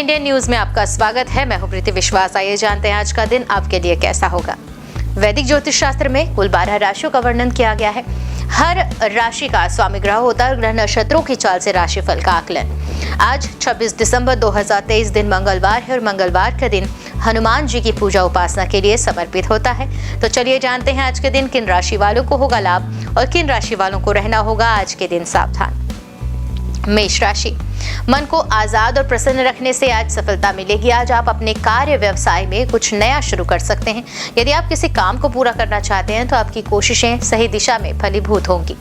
Indian news में आपका स्वागत है। मैं हूं प्रीति विश्वास। आइए जानते हैं आज का दिन आपके लिए कैसा होगा। वैदिक ज्योतिष शास्त्र में कुल 12 राशियों का वर्णन किया गया है। हर राशि का स्वामी ग्रह होता है। ग्रह नक्षत्रों की चाल से राशिफल का आकलन। आज 26 दिसंबर 2023 दिन मंगलवार है और मंगलवार का दिन हनुमान जी की पूजा उपासना के लिए समर्पित होता है। तो चलिए जानते हैं आज के दिन किन राशि वालों को होगा लाभ और किन राशि वालों को रहना होगा आज के दिन सावधान। मेष राशि, मन को आजाद और प्रसन्न रखने से आज सफलता मिलेगी। आज आप अपने कार्य व्यवसाय में कुछ नया शुरू कर सकते हैं। यदि आप किसी काम को पूरा करना चाहते हैं तो आपकी कोशिशें सही दिशा में फलीभूत होंगी।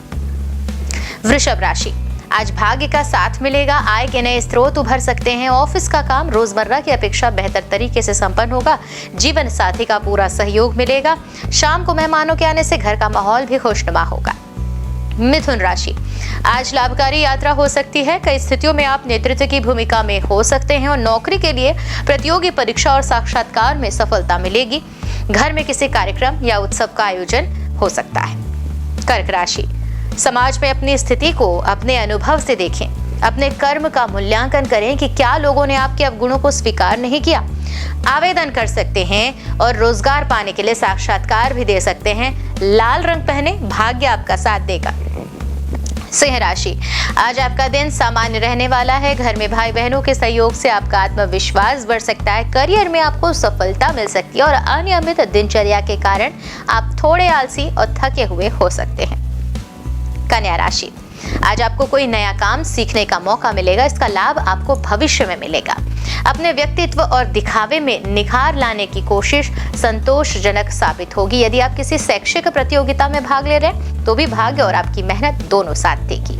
वृषभ राशि, आज भाग्य का साथ मिलेगा। आय के नए स्रोत उभर सकते हैं। ऑफिस का काम रोजमर्रा की अपेक्षा बेहतर तरीके से संपन्न होगा। जीवन साथी का पूरा सहयोग मिलेगा। शाम को मेहमानों के आने से घर का माहौल भी खुशनुमा होगा। मिथुन राशि, आज लाभकारी यात्रा हो सकती है। कई स्थितियों में आप नेतृत्व की भूमिका में हो सकते हैं और नौकरी के लिए प्रतियोगी परीक्षा और साक्षात्कार में सफलता मिलेगी। घर में किसी कार्यक्रम या उत्सव का आयोजन हो सकता है। कर्क राशि, समाज में अपनी स्थिति को अपने अनुभव से देखें। अपने कर्म का मूल्यांकन करें कि क्या लोगों ने आपके अवगुणों को स्वीकार नहीं किया। आवेदन कर सकते हैं और रोजगार पाने के लिए साक्षात्कार भी दे सकते हैं। लाल रंग पहने, भाग्य आपका साथ देगा। सिंह राशि, आज आपका दिन सामान्य रहने वाला है। घर में भाई बहनों के सहयोग से आपका आत्मविश्वास बढ़ सकता है। करियर में आपको सफलता मिल सकती है और अनियमित दिनचर्या के कारण आप थोड़े आलसी और थके हुए हो सकते हैं। कन्या राशि, आज आपको कोई नया काम सीखने का मौका मिलेगा। इसका लाभ आपको भविष्य में मिलेगा। अपने व्यक्तित्व और दिखावे में निखार लाने की कोशिश संतोषजनक साबित होगी। यदि आप किसी शैक्षिक प्रतियोगिता में भाग ले रहे हैं तो भी भाग्य और आपकी मेहनत दोनों साथ देगी।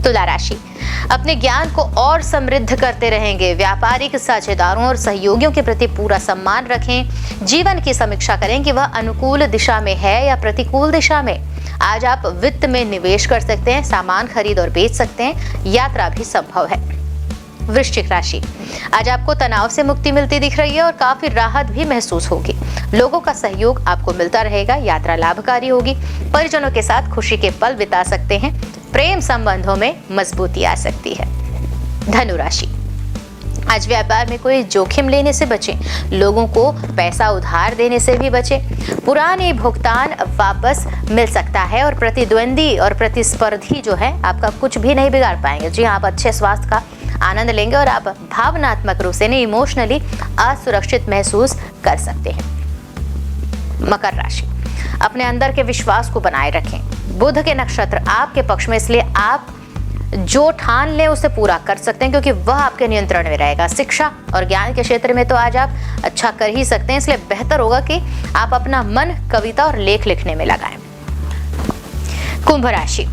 तुला राशि, अपने ज्ञान को और समृद्ध करते रहेंगे। व्यापारिक साझेदारों और सहयोगियों के प्रति पूरा सम्मान रखें। जीवन की समीक्षा करें कि वह अनुकूल दिशा में है या प्रतिकूल दिशा में। आज आप वित्त में निवेश कर सकते हैं। सामान खरीद और बेच सकते हैं। यात्रा भी संभव है। वृश्चिक राशि, आज आपको तनाव से मुक्ति मिलती दिख रही है और काफी राहत भी महसूस होगी। लोगों का सहयोग आपको मिलता रहेगा। यात्रा लाभकारी होगी। परिजनों के साथ खुशी के पल बिता सकते हैं। प्रेम संबंधों में मजबूती आ सकती है। धनु राशि, आज व्यापार में कोई जोखिम लेने से बचें। लोगों को पैसा उधार देने से भी बचें। पुराने भुगतान वापस मिल सकता है और प्रतिद्वंदी और प्रतिस्पर्धी जो है आपका कुछ भी नहीं बिगाड़ पाएंगे। जी, आप अच्छे स्वास्थ्य का आनंद लेंगे और आप भावनात्मक रूप से इमोशनली असुरक्षित महसूस कर सकते हैं। मकर राशि, अपने अंदर के विश्वास को बनाए रखें। बुध के नक्षत्र आपके पक्ष में, इसलिए आप जो ठान लें उसे पूरा कर सकते हैं क्योंकि वह आपके नियंत्रण में रहेगा। शिक्षा और ज्ञान के क्षेत्र में तो आज आप अच्छा कर ही सकते हैं, इसलिए बेहतर होगा कि आप अपना मन कविता और लेख लिखने में लगाएं। कुंभ राशि,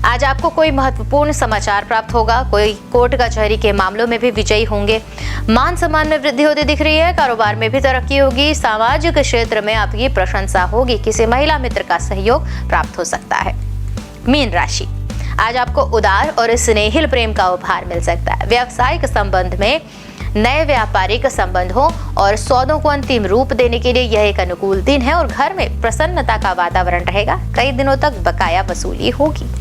आज आपको कोई महत्वपूर्ण समाचार प्राप्त होगा। कोई कोर्ट कचहरी के मामलों में भी विजयी होंगे। मान सम्मान में वृद्धि होती दिख रही है। कारोबार में भी तरक्की होगी। सामाजिक क्षेत्र में आपकी प्रशंसा होगी। किसी महिला मित्र का सहयोग प्राप्त हो सकता है। मीन राशि, आज आपको उदार और स्नेहिल प्रेम का उपहार मिल सकता है। व्यावसायिक संबंध में नए व्यापारिक संबंधों और सौदों को अंतिम रूप देने के लिए यह एक अनुकूल दिन है और घर में प्रसन्नता का वातावरण रहेगा। कई दिनों तक बकाया वसूली होगी।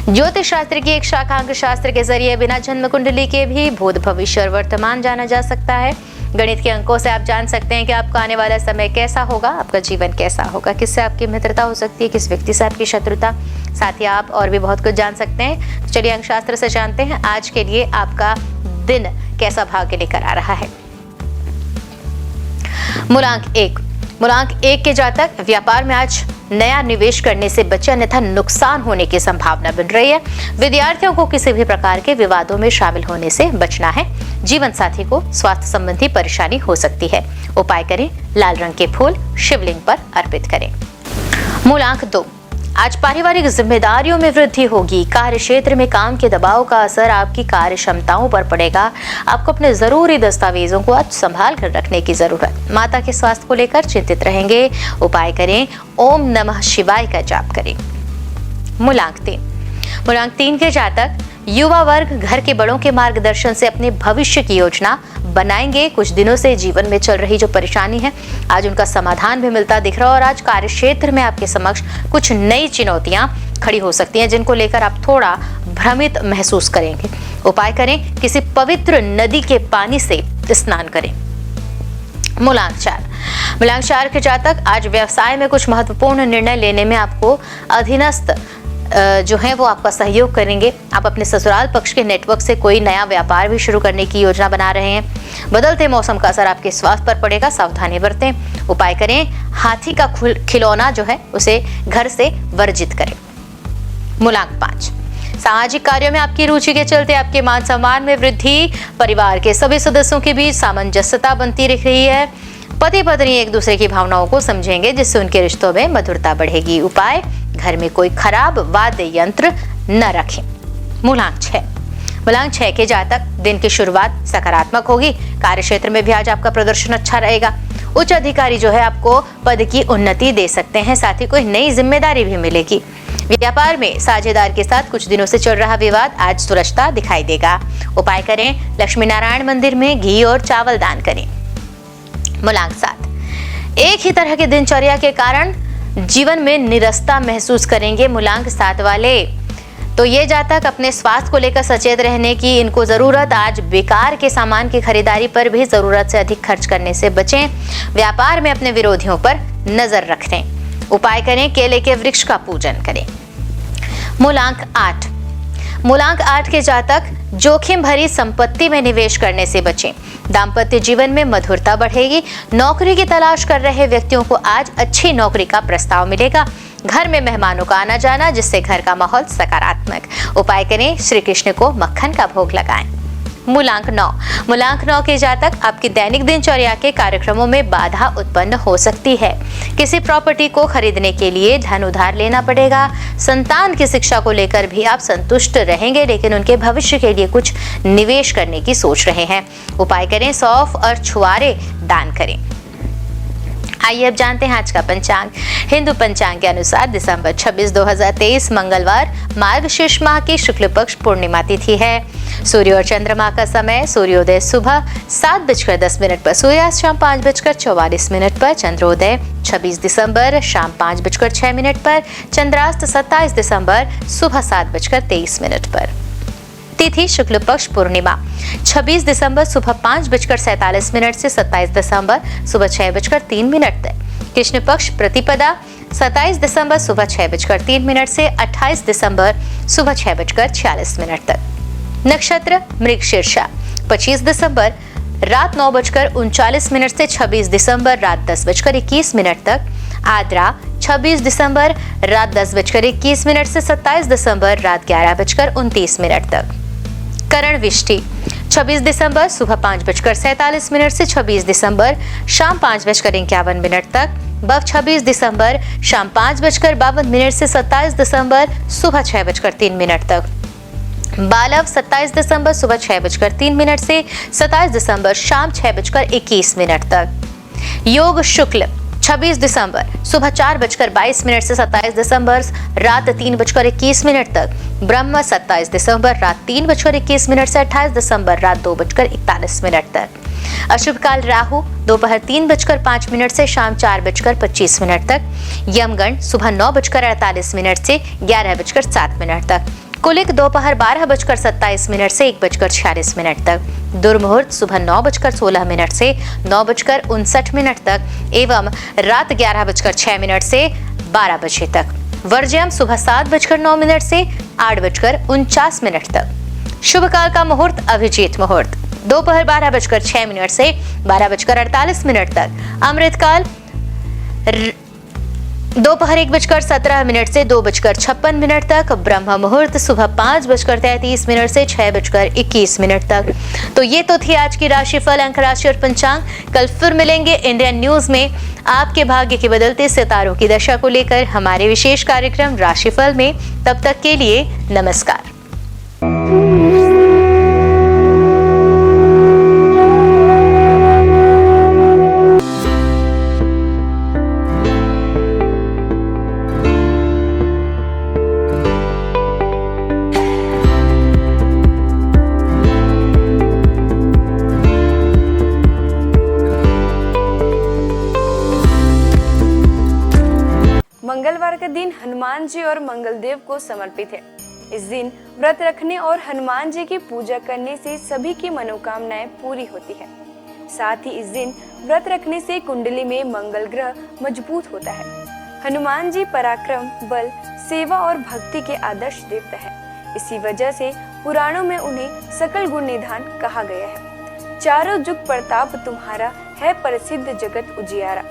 ज्योतिष शास्त्र की एक शाखा अंक शास्त्र के जरिए बिना जन्म कुंडली के भी भूत भविष्य और वर्तमान जाना जा सकता है। गणित के अंकों से आप जान सकते हैं कि आपका आने वाला समय कैसा होगा, आपका जीवन कैसा होगा, किससे आपकी मित्रता हो सकती है, किस व्यक्ति से आपकी शत्रुता। साथ ही आप और भी बहुत कुछ जान सकते हैं। तो चलिए अंकशास्त्र से जानते हैं आज के लिए आपका दिन कैसा भाग्य लेकर आ रहा है। मूलांक 1, मूलांक 1 के जातक व्यापार में आज नया निवेश करने से बचे, अन्यथा नुकसान होने की संभावना बन रही है। विद्यार्थियों को किसी भी प्रकार के विवादों में शामिल होने से बचना है। जीवन साथी को स्वास्थ्य संबंधी परेशानी हो सकती है। उपाय करें, लाल रंग के फूल शिवलिंग पर अर्पित करें। मूलांक 2, आज पारिवारिक जिम्मेदारियों में वृद्धि होगी। कार्य क्षेत्र में काम के दबाव का असर आपकी कार्य क्षमताओं पर पड़ेगा। आपको अपने जरूरी दस्तावेजों को आज संभाल कर रखने की जरूरत। माता के स्वास्थ्य को लेकर चिंतित रहेंगे। उपाय करें, ओम नमः शिवाय का जाप करें। मूलांक 3, मूलांक 3 के जातक युवा वर्ग घर के बड़ों के मार्गदर्शन से अपने भविष्य की योजना बनाएंगे। कुछ दिनों से जीवन में चल रही जो परेशानी है आज उनका समाधान भी मिलता दिख रहा है और आज कार्य क्षेत्र में आपके समक्ष कुछ नई चुनौतियां खड़ी हो सकती हैं जिनको लेकर आप थोड़ा भ्रमित महसूस करेंगे। उपाय करें, किसी पवित्र नदी के पानी से स्नान करें। मूलांक 4 के जातक आज व्यवसाय में कुछ महत्वपूर्ण निर्णय लेने में आपको अधीनस्थ जो है वो आपका सहयोग करेंगे। आप अपने ससुराल पक्ष के नेटवर्क से कोई नया व्यापार भी शुरू करने की योजना बना रहे हैं। बदलते मौसम का असर आपके स्वास्थ्य पर पड़ेगा, सावधानी बरतें। उपाय करें, हाथी का खिलौना जो है उसे घर से वर्जित करें। मूलांक 5 सामाजिक कार्यों में आपकी रुचि के चलते आपके मान सम्मान में वृद्धि, परिवार के सभी सदस्यों के बीच सामंजस्यता बनती दिख रही है। पति पत्नी एक दूसरे की भावनाओं को समझेंगे, जिससे उनके रिश्तों में मधुरता बढ़ेगी। उपाय, घर में कोई खराब वाद्य यंत्र न रखें। मूलांक 6 के जातक दिन की शुरुआत सकारात्मक होगी। कार्य क्षेत्र में भी आज आपका प्रदर्शन अच्छा रहेगा। उच्च अधिकारी जो है आपको पद की उन्नति दे सकते हैं, साथ ही कोई नई जिम्मेदारी भी मिलेगी। व्यापार में साझेदार के साथ कुछ दिनों से चल रहा विवाद आज सुलझता दिखाई देगा। उपाय करें, लक्ष्मी नारायण मंदिर में घी और चावल दान करें। मूलांक 7 एक ही तरह की दिनचर्या के कारण जीवन में निरस्ता महसूस करेंगे। मूलांक 7 वाले तो ये जातक अपने स्वास्थ्य को लेकर सचेत रहने की इनको जरूरत। आज बेकार के सामान की खरीदारी पर भी जरूरत से अधिक खर्च करने से बचें। व्यापार में अपने विरोधियों पर नजर रखें। उपाय करें, केले के वृक्ष का पूजन करें। मूलांक 8 के जातक जोखिम भरी संपत्ति में निवेश करने से बचें। दाम्पत्य जीवन में मधुरता बढ़ेगी। नौकरी की तलाश कर रहे व्यक्तियों को आज अच्छी नौकरी का प्रस्ताव मिलेगा। घर में मेहमानों का आना जाना, जिससे घर का माहौल सकारात्मक। उपाय करें, श्री कृष्ण को मक्खन का भोग लगाएं। मूलांक 9 के जातक आपकी दैनिक दिनचर्या के कार्यक्रमों में बाधा उत्पन्न हो सकती है। किसी प्रॉपर्टी को खरीदने के लिए धन उधार लेना पड़ेगा। संतान की शिक्षा को लेकर भी आप संतुष्ट रहेंगे, लेकिन उनके भविष्य के लिए कुछ निवेश करने की सोच रहे हैं। उपाय करें, सौंफ और छुआरे दान करें। आइए अब जानते हैं आज का पंचांग। हिंदू पंचांग के अनुसार दिसंबर 26, 2023 मंगलवार मार्गशीर्ष माह की शुक्ल पक्ष पूर्णिमा तिथि है। सूर्य और चंद्रमा का समय, सूर्योदय सुबह 7:10 पर, सूर्यास्त शाम 5:44 पर, चंद्रोदय 26 दिसंबर शाम 5:06 पर, चंद्रास्त 27 दिसंबर सुबह 7:23 पर। तिथि शुक्ल पक्ष पूर्णिमा 26 दिसंबर सुबह 5:47 से 27 दिसंबर सुबह 6:03 तक। कृष्ण पक्ष प्रतिपदा 27 दिसंबर सुबह 6:03 से 28 दिसंबर सुबह 6:46 तक। नक्षत्र मृगशीर्षा 25 दिसंबर रात 9:39 से 26 दिसंबर रात 10:21 तक। आद्रा 26 दिसंबर रात 10:21 से 27 दिसंबर रात 11:29 तक। करण विष्टि 26 दिसंबर सुबह 5:47 से 26 दिसंबर शाम 5:51 तक। बव 26 दिसंबर शाम 5:52 से 27 दिसंबर सुबह 6:03 तक। बालव 27 दिसंबर सुबह 6:03 से 27 दिसंबर शाम 6:21 तक। योग शुक्ल 26 दिसंबर सुबह 4:22 से 27 दिसंबर रात 3:21 तक। ब्रह्म 27 दिसंबर रात 3:21 से 28 दिसंबर रात 2:41 तक। अशुभ काल राहु दोपहर 3:05 से शाम 4:25 तक। यमगण सुबह 9:48 से 11:07 तक। कुलिक दोपहर 12:27 से 1:46 तक। दुर्मुहूर्त सुबह 9:16 से 9:59 तक एवं रात 11:06 से 12 बजे तक। वर्ज्यम सुबह 7:09 से 8:49 तक। शुभ काल का मुहूर्त अभिजीत मुहूर्त दोपहर 12:06 से 12:48 तक। अमृत काल दोपहर 1:17 से 2:56 तक। ब्रह्म मुहूर्त सुबह 5:33 से 6:21 तक। तो ये तो थी आज की राशिफल, अंक राशि और पंचांग। कल फिर मिलेंगे इंडियन न्यूज में आपके भाग्य के बदलते सितारों की दशा को लेकर हमारे विशेष कार्यक्रम राशिफल में। तब तक के लिए नमस्कार। मंगलवार का दिन हनुमान जी और मंगलदेव को समर्पित है। इस दिन व्रत रखने और हनुमान जी की पूजा करने से सभी की मनोकामनाएं पूरी होती है। साथ ही इस दिन व्रत रखने से कुंडली में मंगल ग्रह मजबूत होता है। हनुमान जी पराक्रम, बल, सेवा और भक्ति के आदर्श देवता है। इसी वजह से पुराणों में उन्हें सकल गुण निधान कहा गया है। चारों जुग प्रताप तुम्हारा है, प्रसिद्ध जगत उजियारा।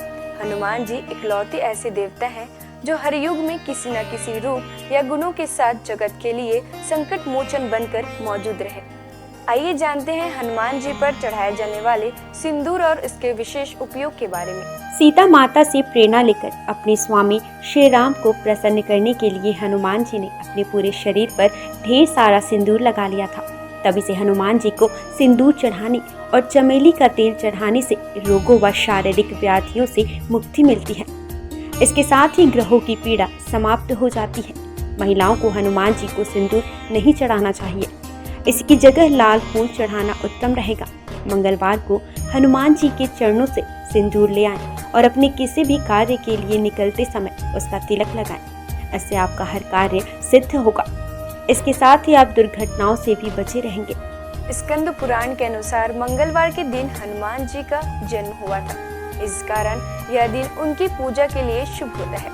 हनुमान जी इकलौते ऐसे देवता हैं जो हर युग में किसी न किसी रूप या गुणों के साथ जगत के लिए संकट मोचन बनकर मौजूद रहे। आइए जानते हैं हनुमान जी पर चढ़ाए जाने वाले सिंदूर और इसके विशेष उपयोग के बारे में। सीता माता से प्रेरणा लेकर अपने स्वामी श्री राम को प्रसन्न करने के लिए हनुमान जी ने अपने पूरे शरीर पर ढेर सारा सिंदूर लगा लिया था। तभी से हनुमान जी को सिंदूर चढ़ाने और चमेली का तेल चढ़ाने से रोगों व शारीरिक व्याधियों से मुक्ति मिलती है। इसके साथ ही ग्रहों की पीड़ा समाप्त हो जाती है। महिलाओं को हनुमान जी को सिंदूर नहीं चढ़ाना चाहिए, इसकी जगह लाल फूल चढ़ाना उत्तम रहेगा। मंगलवार को हनुमान जी के चरणों से सिंदूर ले आएं और अपने किसी भी कार्य के लिए निकलते समय उसका तिलक लगाएं। इससे आपका हर कार्य सिद्ध होगा। इसके साथ ही आप दुर्घटनाओं से भी बचे रहेंगे। स्कंद पुराण के अनुसार मंगलवार के दिन हनुमान जी का जन्म हुआ था। इस कारण यह दिन उनकी पूजा के लिए शुभ होता है।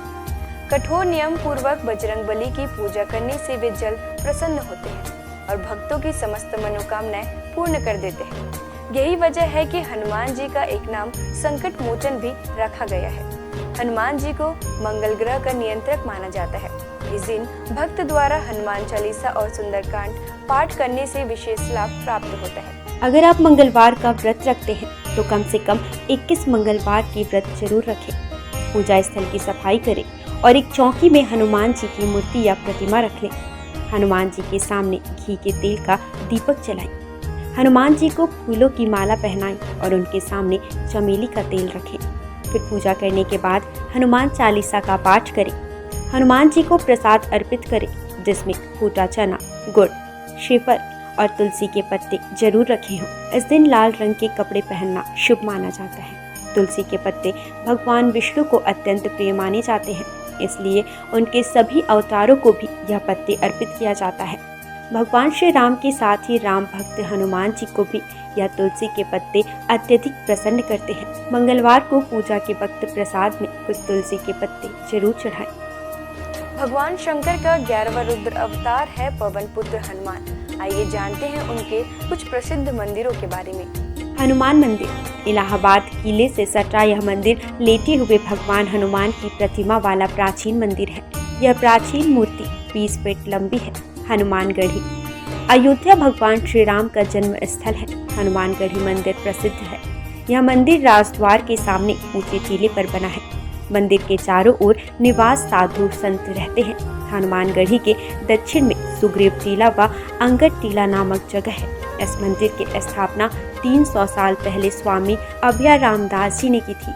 कठोर नियम पूर्वक बजरंगबली की पूजा करने से वे जल्द प्रसन्न होते हैं और भक्तों की समस्त मनोकामनाएं पूर्ण कर देते हैं। यही वजह है कि हनुमान जी का एक नाम संकट मोचन भी रखा गया है। हनुमान जी को मंगल ग्रह का नियंत्रक माना जाता है। इस दिन भक्त द्वारा हनुमान चालीसा और सुंदरकांड पाठ करने से विशेष लाभ प्राप्त होता है। अगर आप मंगलवार का व्रत रखते हैं तो कम से कम 21 मंगलवार की व्रत जरूर रखें। पूजा स्थल की सफाई करें और एक चौकी में हनुमान जी की मूर्ति या प्रतिमा रख लें। हनुमान जी के सामने घी के तेल का दीपक जलाएं। हनुमान जी को फूलों की माला पहनाएं और उनके सामने चमेली का तेल रखें। फिर पूजा करने के बाद हनुमान चालीसा का पाठ करें। हनुमान जी को प्रसाद अर्पित करें, जिसमें फूटा चना, गुड़, श्रीफल और तुलसी के पत्ते जरूर रखे हों। इस दिन लाल रंग के कपड़े पहनना शुभ माना जाता है। तुलसी के पत्ते भगवान विष्णु को अत्यंत प्रिय माने जाते हैं, इसलिए उनके सभी अवतारों को भी यह पत्ते अर्पित किया जाता है। भगवान श्री राम के साथ ही राम भक्त हनुमान जी को भी यह तुलसी के पत्ते अत्यधिक प्रसन्न करते हैं। मंगलवार को पूजा के वक्त प्रसाद में कुछ तुलसी के पत्ते जरूर चढ़ाएं। भगवान शंकर का 11वां रुद्र अवतार है पवन पुत्र हनुमान। आइए जानते हैं उनके कुछ प्रसिद्ध मंदिरों के बारे में। हनुमान मंदिर, इलाहाबाद किले से सटा यह मंदिर लेटे हुए भगवान हनुमान की प्रतिमा वाला प्राचीन मंदिर है। यह प्राचीन मूर्ति 20 फीट लंबी है। हनुमानगढ़ी, अयोध्या भगवान श्री राम का जन्म स्थल है। हनुमानगढ़ी मंदिर प्रसिद्ध है। यह मंदिर राजद्वार के सामने ऊंचे टीले पर बना है। मंदिर के चारों ओर निवास साधु संत रहते हैं। हनुमानगढ़ी के दक्षिण में सुग्रीव टीला व अंगद टीला नामक जगह है। इस मंदिर की स्थापना 300 साल पहले स्वामी अभय रामदास जी ने की थी।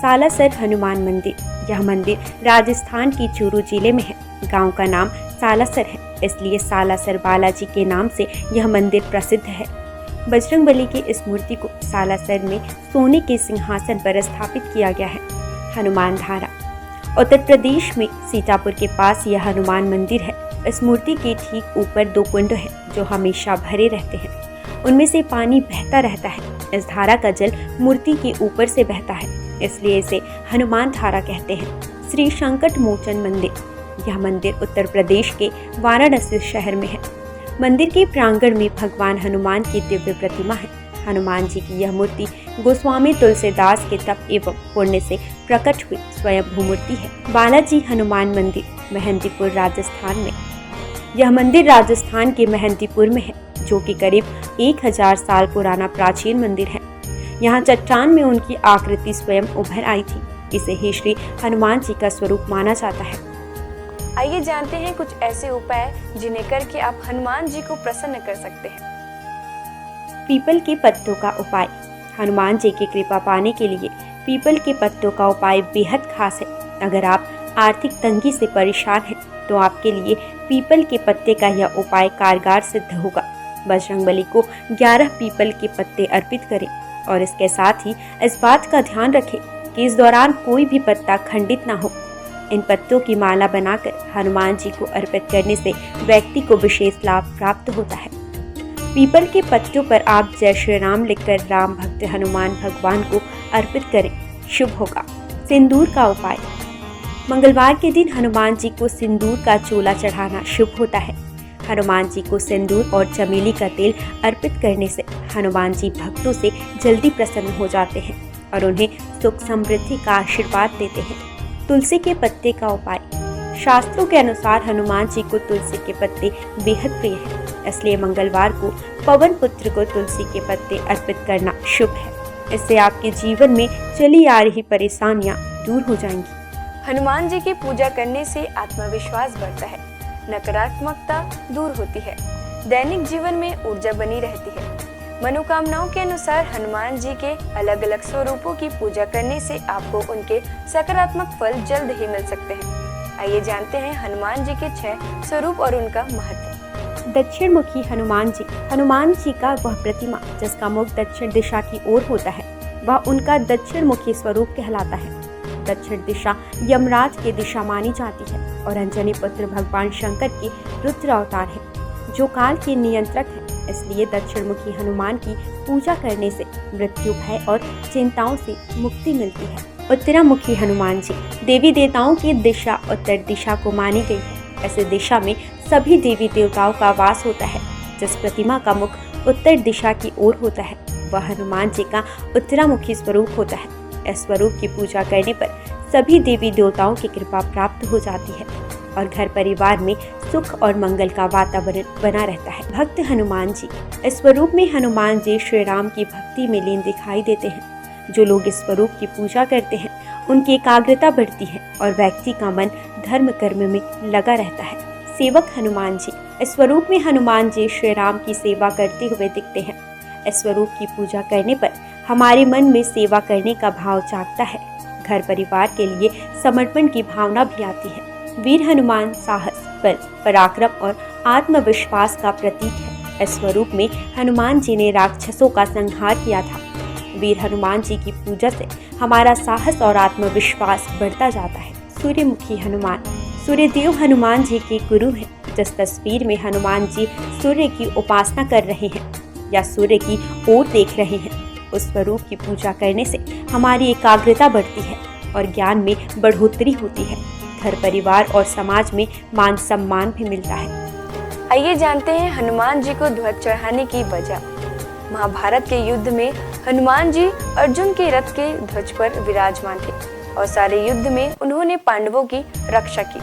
सालासर हनुमान मंदिर, यह मंदिर राजस्थान की चूरू जिले में है। गांव का नाम सालासर है, इसलिए सालासर बालाजी के नाम से यह मंदिर प्रसिद्ध है। बजरंगबली की इस मूर्ति को सालासर में सोने के सिंहासन पर स्थापित किया गया है। हनुमान धारा, उत्तर प्रदेश में सीतापुर के पास यह हनुमान मंदिर है। इस मूर्ति के ठीक ऊपर 2 कुंड हैं जो हमेशा भरे रहते हैं। उनमें से पानी बहता रहता है। इस धारा का जल मूर्ति के ऊपर से बहता है, इसलिए इसे हनुमान धारा कहते हैं। श्री संकट मोचन मंदिर, यह मंदिर उत्तर प्रदेश के वाराणसी शहर में है। मंदिर के प्रांगण में भगवान हनुमान की दिव्य प्रतिमा है। हनुमान जी की यह मूर्ति गोस्वामी तुलसीदास के तप एवं पुण्य से प्रकट हुई स्वयं मूर्ति है। बालाजी हनुमान मंदिर, मेहंदीपुर, राजस्थान में। यह मंदिर राजस्थान के मेहंदीपुर में है, जो कि करीब 1000 साल पुराना प्राचीन मंदिर है। यहाँ चट्टान में उनकी आकृति स्वयं उभर आई थी। इसे ही श्री हनुमान जी का स्वरूप माना जाता है। आइए जानते हैं कुछ ऐसे उपाय जिन्हें करके आप हनुमान जी को प्रसन्न कर सकते हैं। पीपल के पत्तों का उपाय, हनुमान जी की कृपा पाने के लिए पीपल के पत्तों का उपाय बेहद खास है। अगर आप आर्थिक तंगी से परेशान हैं तो आपके लिए पीपल के पत्ते का यह उपाय कारगर सिद्ध होगा। बजरंगबली को 11 पीपल के पत्ते अर्पित करें और इसके साथ ही इस बात का ध्यान रखें कि इस दौरान कोई भी पत्ता खंडित ना हो। इन पत्तों की माला बनाकर हनुमान जी को अर्पित करने से व्यक्ति को विशेष लाभ प्राप्त होता है। पीपल के पत्तों पर आप जय श्री राम लिखकर राम भक्त हनुमान भगवान को अर्पित करें, शुभ होगा। सिंदूर का उपाय। मंगलवार के दिन हनुमान जी को सिंदूर का चोला चढ़ाना शुभ होता है। हनुमान जी को सिंदूर और चमेली का तेल अर्पित करने से हनुमान जी भक्तों से जल्दी प्रसन्न हो जाते हैं और उन्हें सुख समृद्धि का आशीर्वाद देते हैं। तुलसी के पत्ते का उपाय। शास्त्रों के अनुसार हनुमान जी को तुलसी के पत्ते बेहद प्रिय हैं, इसलिए मंगलवार को पवन पुत्र को तुलसी के पत्ते अर्पित करना शुभ है। इससे आपके जीवन में चली आ रही परेशानियां दूर हो जाएंगी। हनुमान जी की पूजा करने से आत्मविश्वास बढ़ता है, नकारात्मकता दूर होती है, दैनिक जीवन में ऊर्जा बनी रहती है। मनोकामनाओं के अनुसार हनुमान जी के अलग अलग स्वरूपों की पूजा करने से आपको उनके सकारात्मक फल जल्द ही मिल सकते हैं। आइए जानते हैं हनुमान जी के 6 स्वरूप और उनका महत्व। दक्षिण मुखी हनुमान जी। हनुमान जी का वह प्रतिमा जिसका मुख दक्षिण दिशा की ओर होता है, वह उनका दक्षिण मुखी स्वरूप कहलाता है। दक्षिण दिशा यमराज की दिशा मानी जाती है और अंजनी पुत्र भगवान शंकर के रुद्र अवतार है, जो काल के नियंत्रक है। इसलिए दक्षिण मुखी हनुमान की पूजा करने से मृत्यु भय और चिंताओं से मुक्ति मिलती है। उत्तरामुखी हनुमान जी। देवी देवताओं की दिशा उत्तर दिशा को मानी गई है। ऐसे दिशा में सभी देवी देवताओं का वास होता है। जिस प्रतिमा का मुख उत्तर दिशा की ओर होता है, वह हनुमान जी का उत्तरामुखी स्वरूप होता है। इस स्वरूप की पूजा करने पर सभी देवी देवताओं की कृपा प्राप्त हो जाती है और घर परिवार में सुख और मंगल का वातावरण बना रहता है। भक्त हनुमान जी। इस स्वरूप में हनुमान जी श्री राम की भक्ति में लीन दिखाई देते हैं। जो लोग इस स्वरूप की पूजा करते हैं, उनकी एकाग्रता बढ़ती है और व्यक्ति का मन धर्म कर्म में लगा रहता है। सेवक हनुमान जी। इस स्वरूप में हनुमान जी श्री राम की सेवा करते हुए दिखते हैं। इस स्वरूप की पूजा करने पर हमारे मन में सेवा करने का भाव जागता है। घर परिवार के लिए समर्पण की भावना भी आती है। वीर हनुमान साहस, बल, पराक्रम और आत्मविश्वास का प्रतीक है। इस स्वरूप में हनुमान जी ने राक्षसों का संहार किया था। वीर हनुमान जी की पूजा से हमारा साहस और आत्मविश्वास बढ़ता जाता है। सूर्यमुखी हनुमान। सूर्यदेव हनुमान जी के गुरु हैं। जिस तस्वीर में हनुमान जी सूर्य की उपासना कर रहे हैं या सूर्य की ओर देख रहे हैं, उस स्वरूप की पूजा करने से हमारी एकाग्रता बढ़ती है और ज्ञान में बढ़ोतरी होती है। घर परिवार और समाज में मान सम्मान भी मिलता है। आइए जानते हैं हनुमान जी को ध्वज चढ़ाने की वजह। महाभारत के युद्ध में हनुमान जी अर्जुन के रथ के ध्वज पर विराजमान थे और सारे युद्ध में उन्होंने पांडवों की रक्षा की।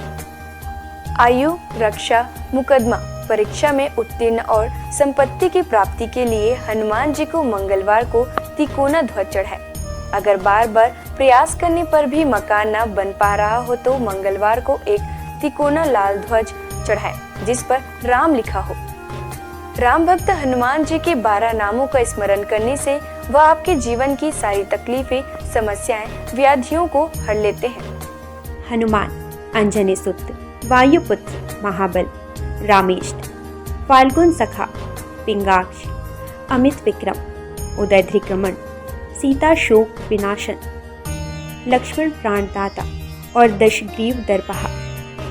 आयु, रक्षा, मुकदमा, परीक्षा में उत्तीर्ण और संपत्ति की प्राप्ति के लिए हनुमान जी को मंगलवार को तिकोना ध्वज चढ़ाए। अगर बार बार प्रयास करने पर भी मकान न बन पा रहा हो तो मंगलवार को एक तिकोना लाल ध्वज चढ़ाए जिस पर राम लिखा हो। राम भक्त हनुमान जी के 12 नामों का स्मरण करने से वह आपके जीवन की सारी तकलीफें, समस्याएं, व्याधियों को हर लेते हैं। हनुमान। अंजनी सुत, वायुपुत्र, महाबल, रामेष्ट, फाल्गुन सखा, पिंगाक्ष, अमित विक्रम, उदयध्रिक्रमण, सीता शोक विनाशन, लक्ष्मण प्राणदाता और दशग्रीव दर्पहा।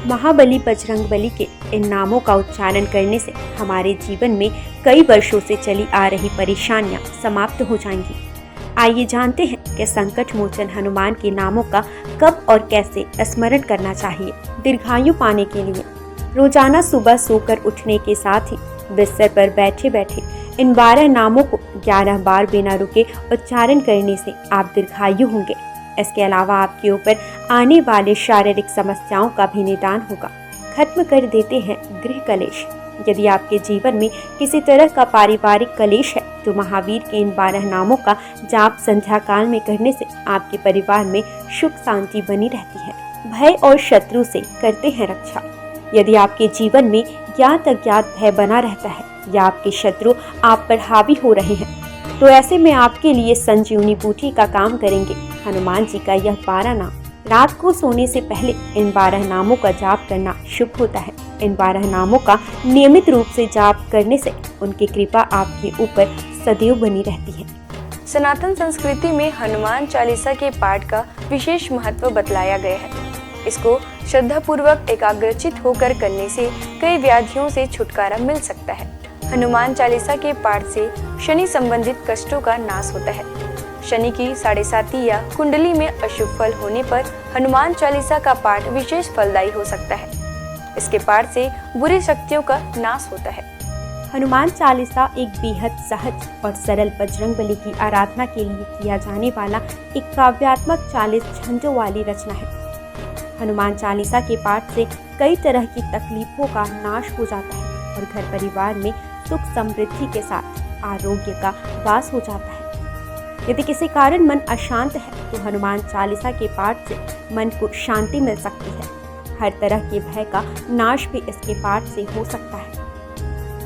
महाबली बजरंगबली के इन नामों का उच्चारण करने से हमारे जीवन में कई वर्षों से चली आ रही परेशानियां समाप्त हो जाएंगी। आइए जानते हैं कि संकट मोचन हनुमान के नामों का कब और कैसे स्मरण करना चाहिए। दीर्घायु पाने के लिए रोजाना सुबह सोकर उठने के साथ ही बिस्तर पर बैठे बैठे इन 12 नामों को 11 बार बिना रुके उच्चारण करने से आप दीर्घायु होंगे। इसके अलावा आपके ऊपर आने वाले शारीरिक समस्याओं का भी निदान होगा। खत्म कर देते हैं गृह कलेश। यदि आपके जीवन में किसी तरह का पारिवारिक कलेश है तो महावीर के इन 12 नामों का जाप संध्या काल में करने से आपके परिवार में सुख शांति बनी रहती है। भय और शत्रु से करते हैं रक्षा। यदि आपके जीवन में ज्ञात अज्ञात भय बना रहता है या आपके शत्रु आप पर हावी हो रहे हैं तो ऐसे में आपके लिए संजीवनी बूटी का काम करेंगे हनुमान जी का यह 12 नाम। रात को सोने से पहले इन 12 नामों का जाप करना शुभ होता है। इन 12 नामों का नियमित रूप से जाप करने से उनकी कृपा आपके ऊपर सदैव बनी रहती है। सनातन संस्कृति में हनुमान चालीसा के पाठ का विशेष महत्व बतलाया गया है। इसको श्रद्धापूर्वक एकाग्रचित होकर करने से कई व्याधियों से छुटकारा मिल सकता है। हनुमान चालीसा के पाठ से शनि संबंधित कष्टों का नाश होता है। शनि की 7.5 या कुंडली में अशुभ फल होने पर हनुमान चालीसा का पाठ विशेष फलदायी हो सकता है। इसके पाठ से बुरी शक्तियों का नाश होता है। हनुमान चालीसा एक बेहद सहज और सरल बजरंगबली की आराधना के लिए किया जाने वाला एक काव्यात्मक 40 छंदों वाली रचना है। हनुमान चालीसा के पाठ से कई तरह की तकलीफों का नाश हो जाता है और घर परिवार में सुख समृद्धि के साथ आरोग्य का वास हो जाता है। यदि किसी कारण मन अशांत है तो हनुमान चालीसा के पाठ से मन को शांति मिल सकती है। हर तरह के भय का नाश भी इसके पाठ से हो सकता है।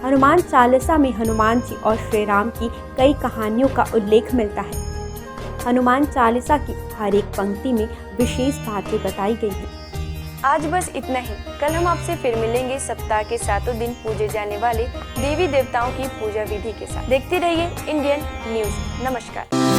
हनुमान चालीसा में हनुमान जी और श्री राम की कई कहानियों का उल्लेख मिलता है। हनुमान चालीसा की हर एक पंक्ति में विशेष बातें बताई गई हैं। आज बस इतना ही। कल हम आपसे फिर मिलेंगे सप्ताह के 7 दिन पूजे जाने वाले देवी देवताओं की पूजा विधि के साथ। देखते रहिए इंडियन न्यूज। नमस्कार।